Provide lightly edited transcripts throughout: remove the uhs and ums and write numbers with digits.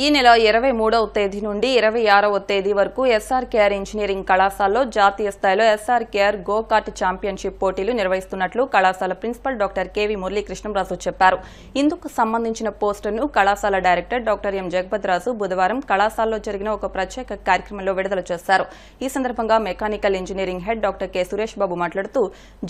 ఈ నెల 23వ తేదీ నుండి 26వ తేదీ వరకు ఎస్ఆర్కేఆర్ ఇంజనీరింగ్ కళాశాలలో జాతీయ స్థాయిలో ఎస్ఆర్కేఆర్ గో కార్ట్ ఛాంపియన్షిప్ పోటీలు నిర్వహిస్తున్నట్లు కళాశాల ప్రిన్సిపల్ డాక్టర్ కెవి మురళీకృష్ణంరాజు చెప్పారు. ఇందుకు సంబంధించిన పోస్టర్ను కళాశాల డైరెక్టర్ డాక్టర్ ఎం జగపతిరాజు బుధవారం కళాశాలలో జరిగిన ఒక ప్రత్యేక కార్యక్రమంలో విడుదల చేశారు. ఈ సందర్భంగా mechanical engineering head doctor K Suresh Babu మాట్లాడుతూ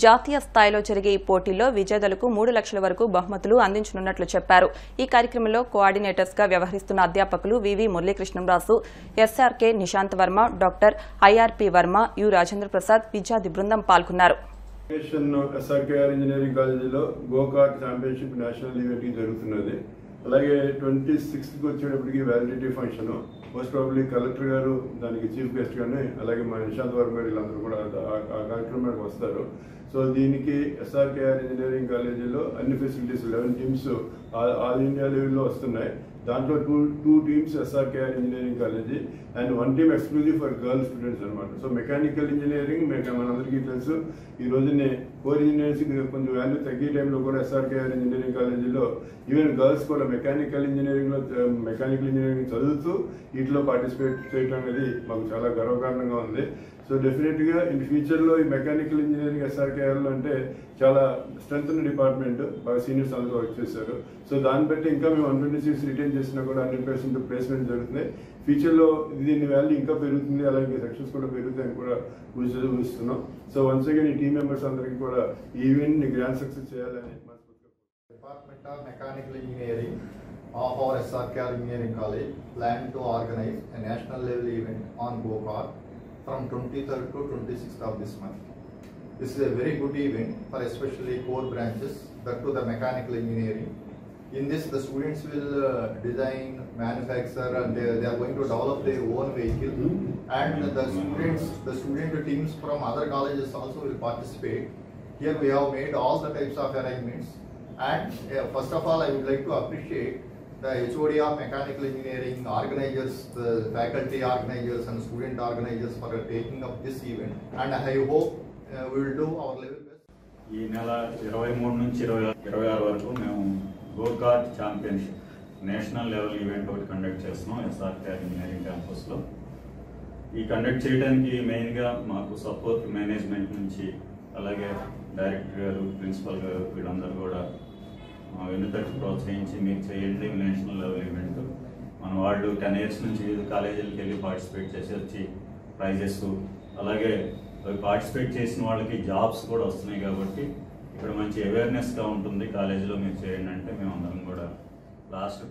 జాతీయ స్థాయిలో జరిగే ఈ పోటీల్లో విజేతలకు 3 లక్షల వరకు బహుమతులు అందించనున్నట్లు చెప్పారు. ఈ కార్యక్రమంలో కోఆర్డినేటర్స్ గా వ్యవహరిస్తున్న అధ్యాపకులు VV Muralikrishnamraju, SRK Nishant Varma, doctor IRP Varma, U Rajendra Prasad, విద్యార్థి బృందం పాల్గొన్నారు. ఎస్ఆర్కేఆర్ ఇంజనీరింగ్ కాలేజీలో go kart championship national event జరుగుతున్నది. అలాగే 26కి వచ్చేటప్పటికి వ్యాలిడిటీ ఫంక్షన్, మోస్ట్ ప్రాబబ్లీ కలెక్టర్ గారు దానికి చీఫ్ గెస్ట్ గానే, అలాగే మా నిశాంత్ వర్మ గారు వీళ్ళందరూ కూడా ఆ కార్యక్రమానికి వస్తారు. సో దీనికి ఎస్ఆర్కేఆర్ ఇంజనీరింగ్ కాలేజీలో అన్ని ఫెసిలిటీస్ 11 టీమ్స్ ఆల్ ఇండియా లెవెల్లో వస్తున్నాయి. దాంట్లో two teams SRKR engineering college and 1 team exclusive for girl students అనమాట. సో మెకానికల్ ఇంజనీరింగ్ మనందరికీ తెలుసు. ఈ రోజునే కోర్ ఇంజనీరింగ్ కొంచెం వాల్యూ తగ్గే టైంలో కూడా ఎస్ఆర్కేఆర్ ఇంజనీరింగ్ కాలేజీలో ఈవెన్ గర్ల్స్ కూడా మెకానికల్ ఇంజనీరింగ్ చదువుతూ వీటిలో పార్టిసిపేట్ చేయడం అనేది మాకు చాలా గర్వకారణంగా ఉంది. సో డెఫినెట్గా ఇన్ ఫ్యూచర్లో ఈ మెకానికల్ ఇంజనీరింగ్ ఎస్ఆర్కేఆర్లో అంటే చాలా స్ట్రెంత్ ఉన్న డిపార్ట్మెంట్, బాగా సీనియర్స్ అందరూ వర్క్ చేశారు. సో దాన్ని బట్టి ఇంకా మేము 126 రిటైన్ చేసినా కూడా 100% ప్లేస్మెంట్ జరుగుతుంది. ఫ్యూచర్లో దీని వాల్యూ ఇంకా పెరుగుతుంది, అలాగే సెక్షన్స్ కూడా పెరుగుతాయని కూడా ఊహిస్తున్నాం. సో వన్స్ అగైన్ ఈ టీమ్ మెంబర్స్ అందరికీ కూడా ఈ ఈవెంట్ని గ్రాండ్ సక్సెస్ చేయాలని Department of Mechanical Engineering of our SRKR Engineering College planned to organize a national level event on go-kart from 23rd to 26th of this month. This is a very good event for especially core branches, that to the mechanical engineering. In this, the students will design, manufacture, and they are going to develop their own vehicle. And the student teams from other colleges also will participate. Here we have made all the types of arrangements. And first of all, I would like to appreciate the HOD of Mechanical Engineering organizers, the faculty organizers and student organizers for taking up this event. And I hope we will do our level best. ఈ నెల 23 నుంచి 26 వరకు మేము go kart championship national level event ఒకటి conduct చేస్తున్నాం SRKR engineering క్యాంపస్లో. ఈ conduct చేయడానికి మెయిన్గా మాకు సపోర్ట్ మేనేజ్మెంట్ నుంచి, అలాగే డైరెక్టర్ గారు, ప్రిన్సిపల్ గారు వీళ్ళందరూ కూడా వెనుతట్టి ప్రోత్సహించి మీరు చేయండి నేషనల్ లెవెల్ ఈవెంట్. మన వాళ్ళు 10 years నుంచి వివిధ కాలేజీలకు వెళ్ళి పార్టిసిపేట్ చేసి వచ్చి ప్రైజెస్, అలాగే పార్టిసిపేట్ చేసిన వాళ్ళకి జాబ్స్ కూడా వస్తున్నాయి. కాబట్టి ఇక్కడ మంచి అవేర్నెస్గా ఉంటుంది కాలేజీలో మీరు చేయండి అంటే మేమందరం కూడా లాస్ట్